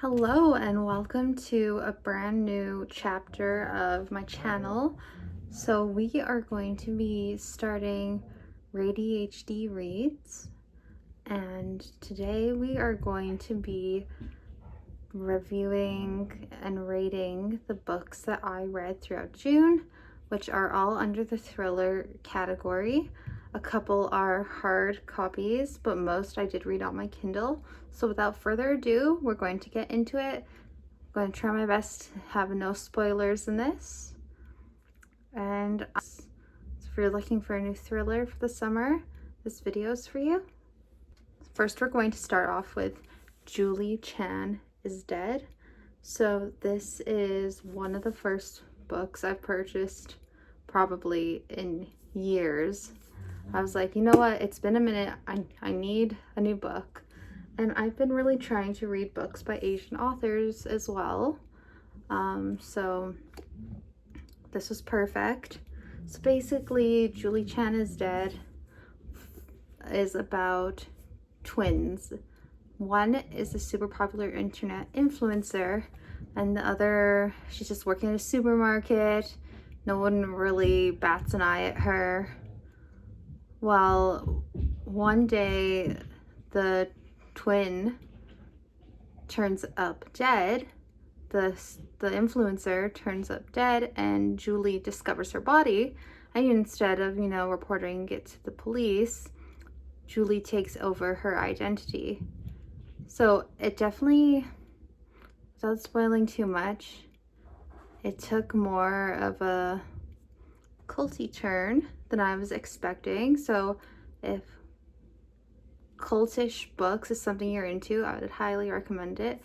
Hello and welcome to a brand new chapter of my channel. So we are going to be starting ADHD Reads, and today we are going to be reviewing and rating the books that I read throughout June, which are all under the thriller category. A couple are hard copies, but most I did read on my Kindle. So without further ado, we're going to get into it. I'm going to try my best to have no spoilers in this. And so if you're looking for a new thriller for the summer, this video is for you. First, we're going to start off with Julie Chan is Dead. So this is one of the first books I've purchased probably in years. I was like, you know what, it's been a minute, I need a new book. And I've been really trying to read books by Asian authors as well. So this was perfect. So basically, Julie Chan is Dead is about twins. One is a super popular internet influencer, and the other, she's just working at a supermarket. No one really bats an eye at her. Well, one day the twin turns up dead. The influencer turns up dead, and Julie discovers her body. And instead of, reporting it to the police, Julie takes over her identity. So it definitely, without spoiling too much, it took more of a culty turn than I was expecting. So if cultish books is something you're into, I would highly recommend it.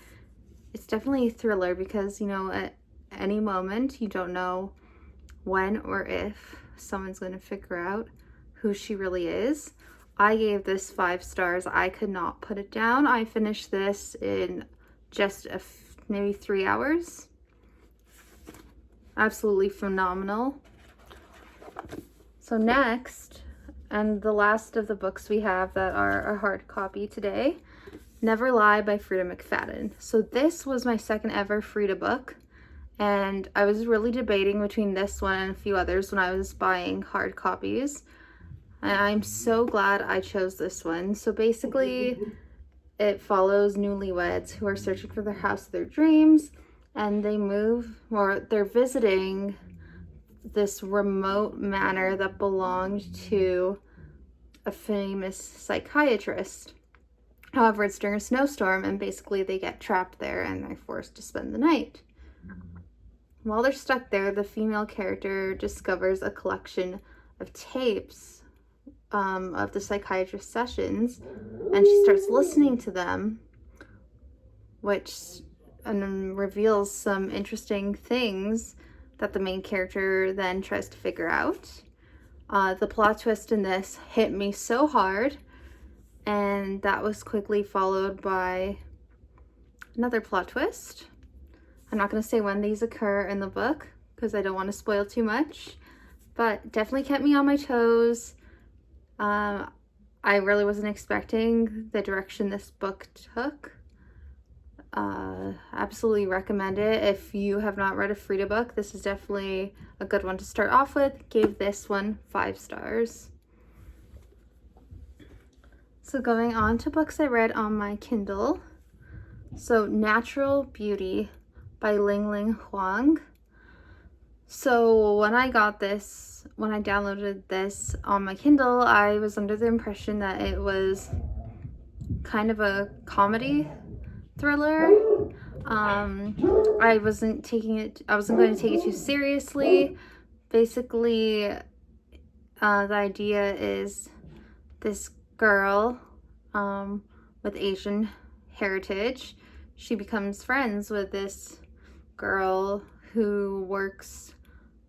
It's definitely a thriller because, at any moment you don't know when or if someone's going to figure out who she really is. I gave this 5 stars. I could not put it down. I finished this in just maybe 3 hours. Absolutely phenomenal. So next, and the last of the books we have that are a hard copy today, Never Lie by Frida McFadden. So this was my second ever Frida book, and I was really debating between this one and a few others when I was buying hard copies. And I'm so glad I chose this one. So basically, it follows newlyweds who are searching for their house of their dreams, and they're visiting this remote manor that belonged to a famous psychiatrist. However, it's during a snowstorm, and basically they get trapped there and they're forced to spend the night. While they're stuck there, the female character discovers a collection of tapes of the psychiatrist's sessions, and she starts listening to them, which reveals some interesting things that the main character then tries to figure out. The plot twist in this hit me so hard, and that was quickly followed by another plot twist. I'm not going to say when these occur in the book because I don't want to spoil too much, but definitely kept me on my toes. I really wasn't expecting the direction this book took. Absolutely recommend it. If you have not read a Frida book, this is definitely a good one to start off with. Gave this one 5 stars. So going on to books I read on my Kindle. So Natural Beauty by Ling Huang. So when I downloaded this on my Kindle, I was under the impression that it was kind of a comedy thriller. I wasn't going to take it too seriously. Basically, the idea is this girl with Asian heritage, she becomes friends with this girl who works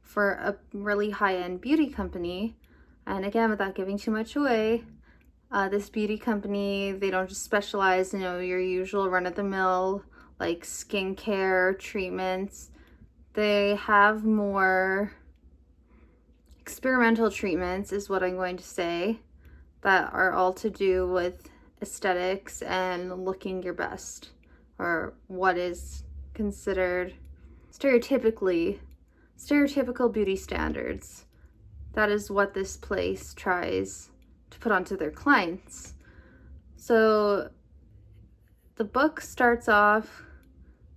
for a really high-end beauty company. And again, without giving too much away, this beauty company, they don't just specialize in, your usual run-of-the-mill like skincare treatments. They have more experimental treatments, is what I'm going to say, that are all to do with aesthetics and looking your best. or what is considered stereotypical beauty standards. That is what this place tries to put onto their clients. So the book starts off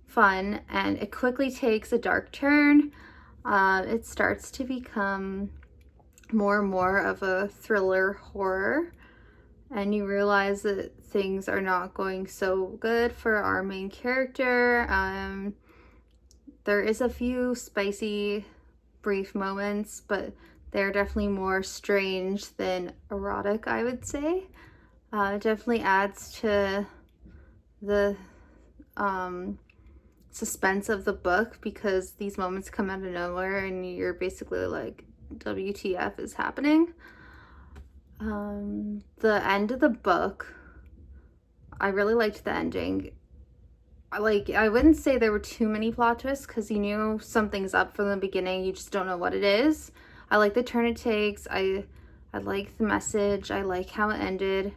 fun and it quickly takes a dark turn. It starts to become more and more of a thriller horror, and you realize that things are not going so good for our main character. There is a few spicy brief moments, but they're definitely more strange than erotic, I would say. It definitely adds to the suspense of the book, because these moments come out of nowhere and you're basically like, WTF is happening? The end of the book, I really liked the ending. I wouldn't say there were too many plot twists, because you knew something's up from the beginning, you just don't know what it is. I like the turn it takes. I like the message. I like how it ended.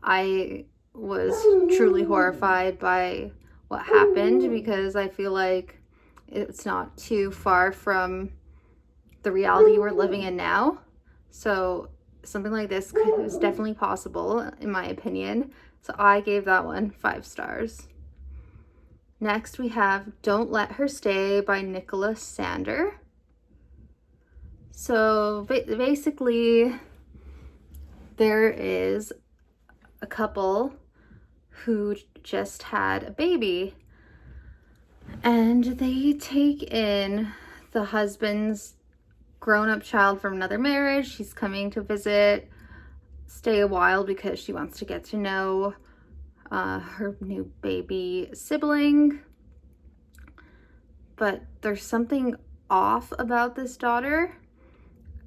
I was truly horrified by what happened, because I feel like it's not too far from the reality we're living in now. So something like this is definitely possible, in my opinion. So I gave that one 5 stars. Next we have Don't Let Her Stay by Nicholas Sander. So basically there is a couple who just had a baby, and they take in the husband's grown-up child from another marriage. She's coming to visit, stay a while because she wants to get to know her new baby sibling. But there's something off about this daughter,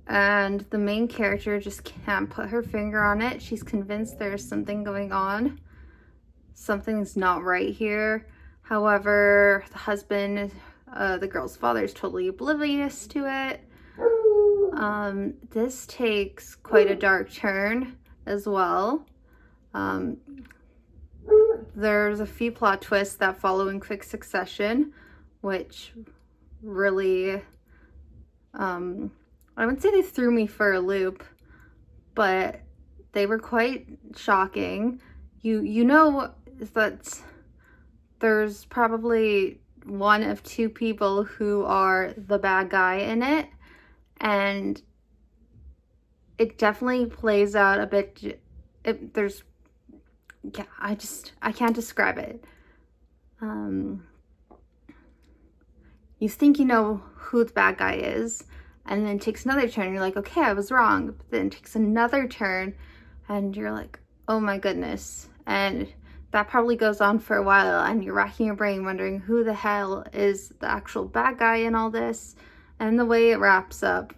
and the main character just can't put her finger on it. She's convinced there's something going on. Something's not right here. However, the husband, the girl's father, is totally oblivious to it. This takes quite a dark turn as well. There's a few plot twists that follow in quick succession, which really, I wouldn't say they threw me for a loop, but they were quite shocking. You know that there's probably one of 2 people who are the bad guy in it, and it definitely plays out a bit. I can't describe it. You think you know who the bad guy is, and then it takes another turn. You're like, okay, I was wrong. But then it takes another turn, and you're like, oh my goodness. And that probably goes on for a while, and you're racking your brain wondering who the hell is the actual bad guy in all this. And the way it wraps up,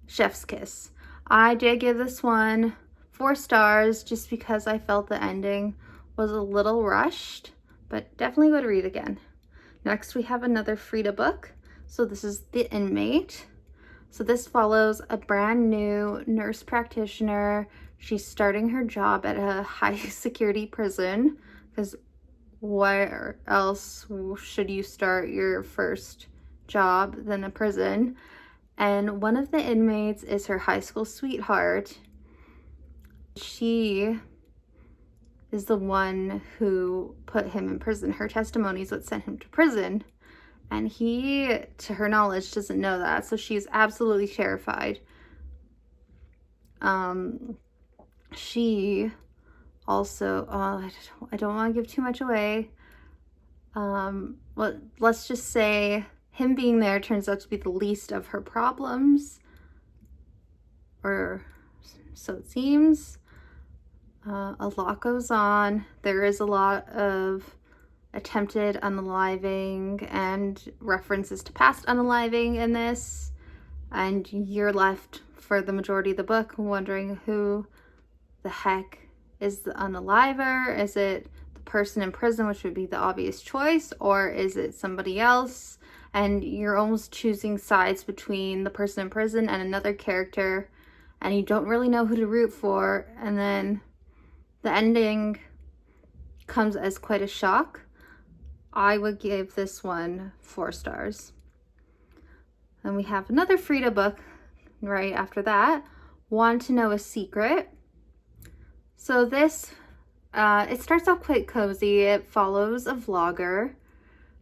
chef's kiss. I did give this one 4 stars just because I felt the ending was a little rushed, but definitely would read again. Next we have another Frida book. So this is The Inmate. So this follows a brand new nurse practitioner. She's starting her job at a high security prison, because where else should you start your first job than a prison? And one of the inmates is her high school sweetheart. She is the one who put him in prison. Her testimony is what sent him to prison. And he, to her knowledge, doesn't know that. So she's absolutely terrified. She also, I don't want to give too much away. Well, let's just say him being there turns out to be the least of her problems. Or so it seems. A lot goes on. There is a lot of attempted unaliving and references to past unaliving in this, and you're left for the majority of the book wondering who the heck is the unaliver. Is it the person in prison, which would be the obvious choice, or is it somebody else? And you're almost choosing sides between the person in prison and another character, and you don't really know who to root for. And then the ending comes as quite a shock. I would give this one 4 stars. And we have another Frida book right after that, Want to Know a Secret. So this, it starts off quite cozy. It follows a vlogger,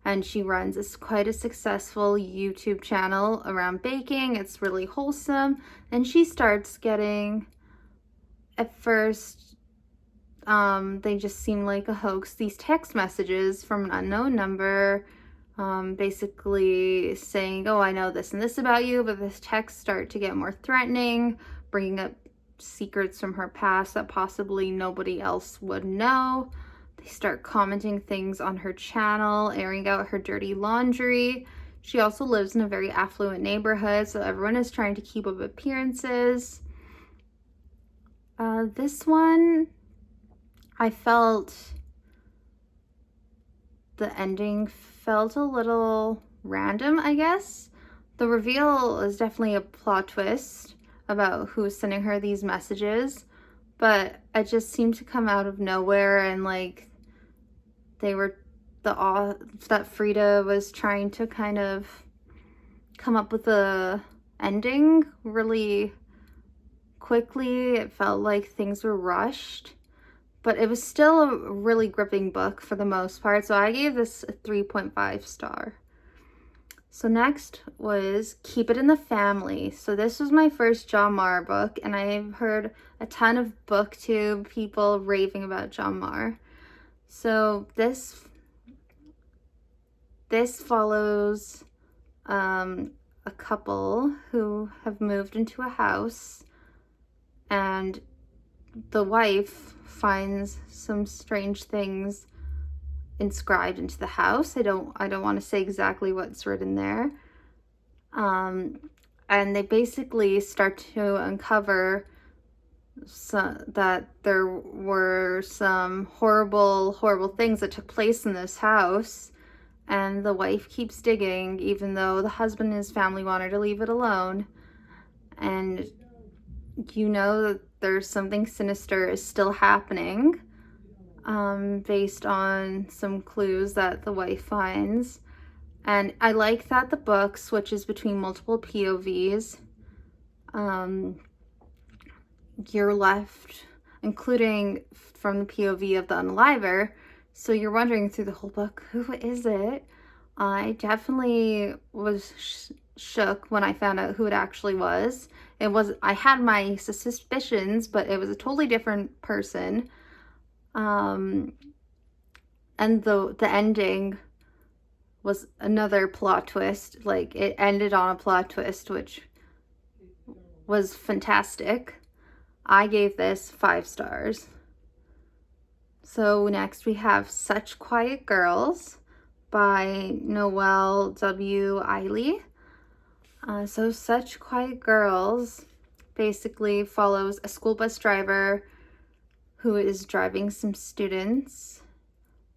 and she runs quite a successful YouTube channel around baking. It's really wholesome. And she starts getting, at first, they just seem like a hoax. These text messages from an unknown number, basically saying, oh, I know this and this about you, but this texts start to get more threatening, bringing up secrets from her past that possibly nobody else would know. They start commenting things on her channel, airing out her dirty laundry. She also lives in a very affluent neighborhood, so everyone is trying to keep up appearances. This one, I felt the ending felt a little random, I guess. The reveal is definitely a plot twist about who was sending her these messages, but it just seemed to come out of nowhere, and like that Frida was trying to kind of come up with a ending really quickly. It felt like things were rushed, but it was still a really gripping book for the most part, so I gave this a 3.5 star. So next was Keep It in the Family. So this was my first John Marr book, and I've heard a ton of booktube people raving about John Marr. So this follows a couple who have moved into a house, and the wife finds some strange things inscribed into the house. I don't want to say exactly what's written there. And they basically start to uncover that there were some horrible things that took place in this house. And the wife keeps digging, even though the husband and his family want her to leave it alone. And you know that there's something sinister is still happening, based on some clues that the wife finds. And I like that the book switches between multiple POVs. You're left, including from the POV of the unaliver, so you're wondering through the whole book, who is it? I definitely was shook when I found out who it actually was. I had my suspicions, but it was a totally different person. And the ending was another plot twist. Like, it ended on a plot twist, which was fantastic. I gave this 5 stars. So next we have Such Quiet Girls by Noelle W. Eiley. So Such Quiet Girls basically follows a school bus driver who is driving some students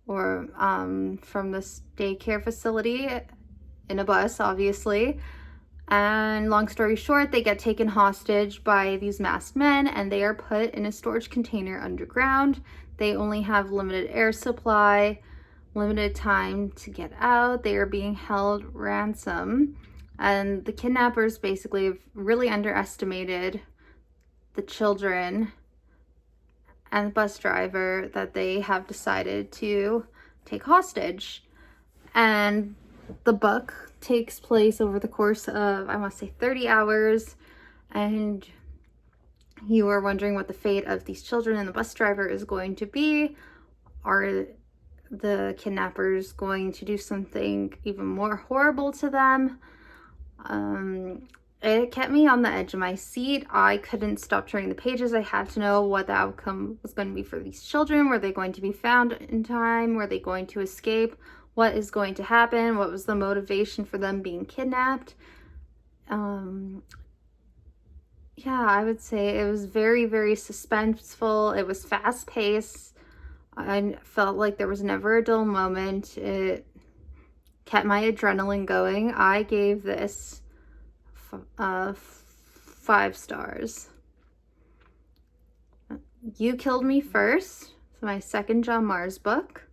from this daycare facility in a bus, obviously. And long story short, they get taken hostage by these masked men, and they are put in a storage container underground. They only have limited air supply, limited time to get out. They are being held ransom. And the kidnappers basically have really underestimated the children and the bus driver that they have decided to take hostage. And the book takes place over the course of, I want to say, 30 hours. And you are wondering what the fate of these children and the bus driver is going to be. Are the kidnappers going to do something even more horrible to them? It kept me on the edge of my seat. I couldn't stop turning the pages. I had to know what the outcome was going to be for these children. Were they going to be found in time? Were they going to escape? What is going to happen? What was the motivation for them being kidnapped? Yeah, I would say it was very, very suspenseful. It was fast-paced. I felt like there was never a dull moment. It kept my adrenaline going. I gave this 5 stars. You Killed Me First. So my second John Mars book.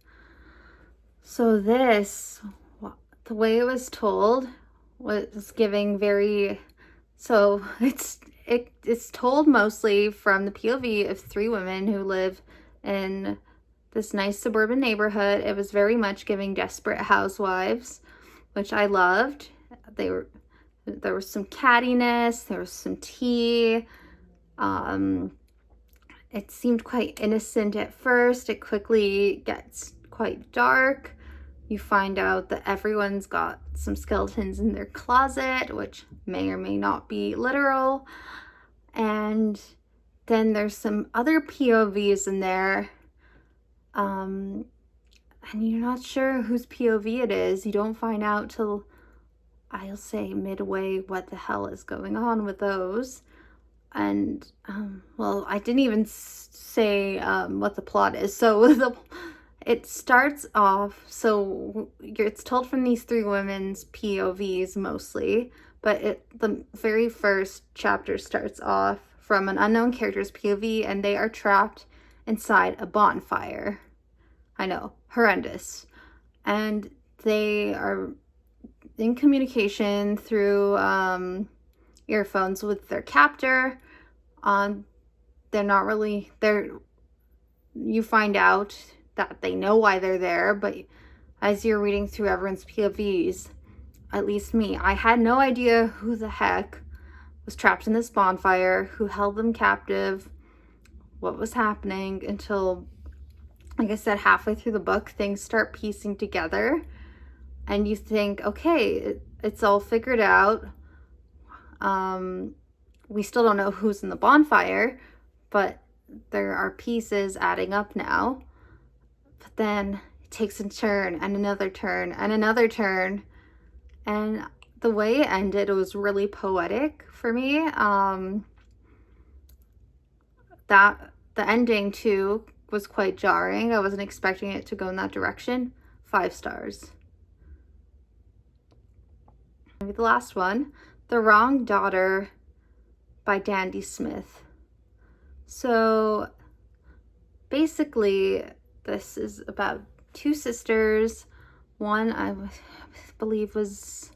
So this, the way it was told was giving very, so it's told mostly from the POV of three women who live in this nice suburban neighborhood. It was very much giving Desperate Housewives, which I loved. There was some cattiness, there was some tea. It seemed quite innocent at first. It quickly gets quite dark. You find out that everyone's got some skeletons in their closet, which may or may not be literal. And then there's some other POVs in there. And you're not sure whose POV it is. You don't find out till, I'll say, midway what the hell is going on with those. And, well, I didn't even say what the plot is. So it starts off, so it's told from these three women's POVs mostly, but the very first chapter starts off from an unknown character's POV, and they are trapped inside a bonfire. I know, horrendous. And they are in communication through earphones with their captor. They're not really, you find out that they know why they're there, but as you're reading through everyone's POVs, at least me, I had no idea who the heck was trapped in this bonfire, who held them captive, what was happening, until, like I said, halfway through the book, things start piecing together, and you think, okay, it's all figured out. We still don't know who's in the bonfire, but there are pieces adding up now. But then it takes a turn and another turn and another turn. And the way it ended, it was really poetic for me. That the ending too was quite jarring. I wasn't expecting it to go in that direction. 5 stars. Maybe the last one, The Wrong Daughter by Dandy Smith. So basically, this is about 2 sisters. One, I believe, was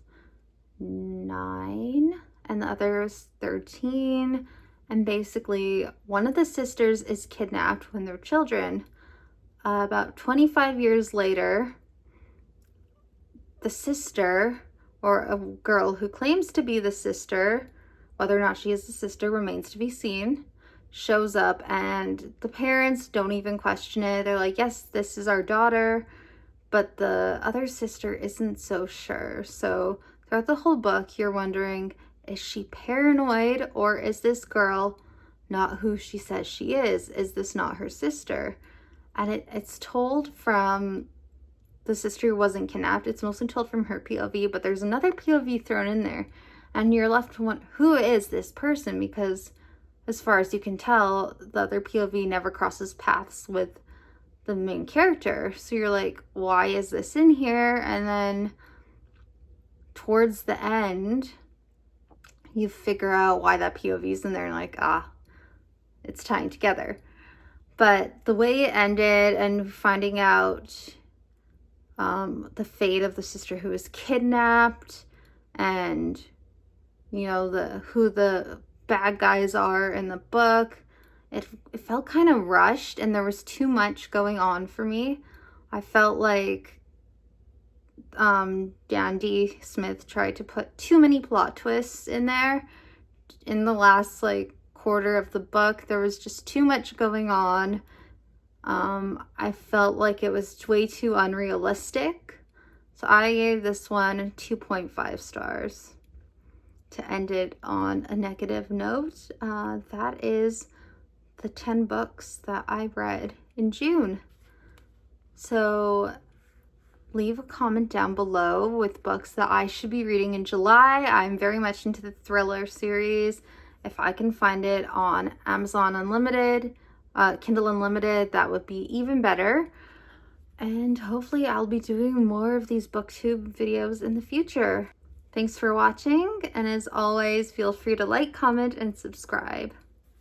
9, and the other is 13. And basically, one of the sisters is kidnapped when they're children. About 25 years later, the sister, or a girl who claims to be the sister, whether or not she is the sister remains to be seen, shows up, and the parents don't even question it. They're like, yes, this is our daughter, but the other sister isn't so sure. So throughout the whole book, you're wondering, is she paranoid, or is this girl not who she says she is? Is this not her sister? And it's told from the sister who wasn't kidnapped. It's mostly told from her POV, but there's another POV thrown in there, and you're left to wonder, who is this person? Because as far as you can tell, the other POV never crosses paths with the main character. So you're like, why is this in here? And then towards the end, you figure out why that POV's in there, and like, it's tying together. But the way it ended, and finding out the fate of the sister who was kidnapped, and you know, who the bad guys are in the book, it felt kind of rushed, and there was too much going on for me. I felt like Dandy Smith tried to put too many plot twists in there. In the last quarter of the book, there was just too much going on. I felt like it was way too unrealistic. So I gave this one 2.5 stars. To end it on a negative note, that is the 10 books that I read in June. So leave a comment down below with books that I should be reading in July. I'm very much into the thriller series. If I can find it on Amazon Unlimited, Kindle Unlimited, that would be even better. And hopefully I'll be doing more of these booktube videos in the future. Thanks for watching, and as always, feel free to like, comment, and subscribe.